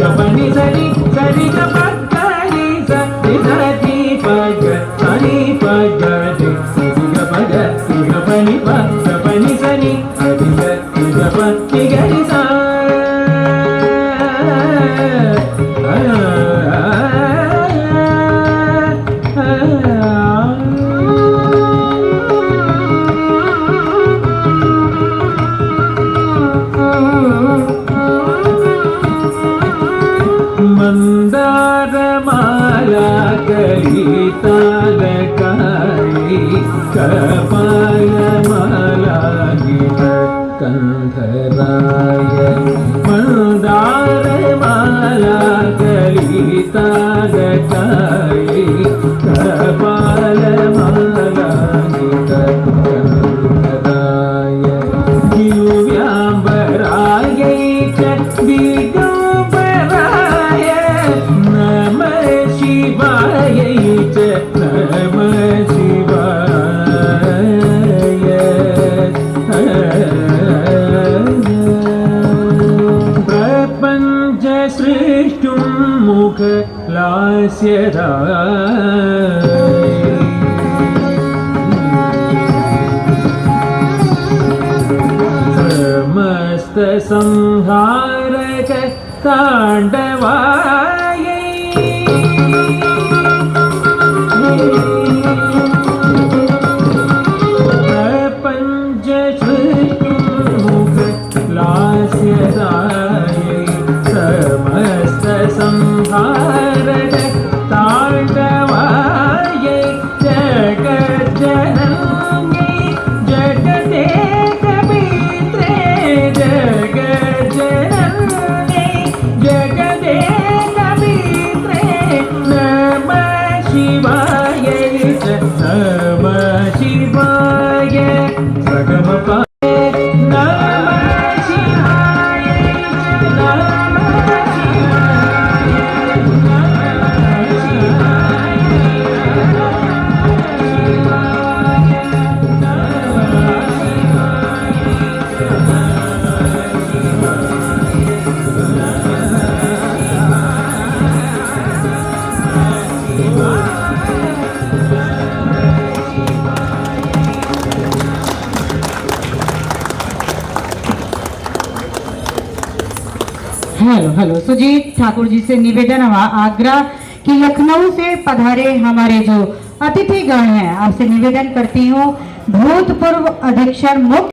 गपनि सरि सरि गपनि सरि सरि पग सरि पग गपग गपनि गपनि सरि सरि सरि गपनि गरि सा मंदारमाला कलितालकाई कपालमाला गीत कंधराय मंदारमाला कलितालकाई कपालमाला गीत कंधराय दिव्यांबराय दिगंबराय नमः शिवाय नमः शिवाय प्रपंच सृष्टुं मुख लास्यराय समस्त संहारक तांडवाय प्रपंच मुख लास्यराय समस्त संहारक तांडवाय जगज्जननी जगदेक पवित्रे जगज्जननी जगदेक पवित्रे नमः शिवाय नमः शिवाय सगमप नमः शिवाय नमः शिवाय नमः शिवाय हेलो हेलो सुजीत ठाकुर जी से निवेदन हुआ आग्रह कि लखनऊ से पधारे हमारे जो अतिथिगण हैं आपसे निवेदन करती हूँ भूतपूर्व अधीक्षण मुख्य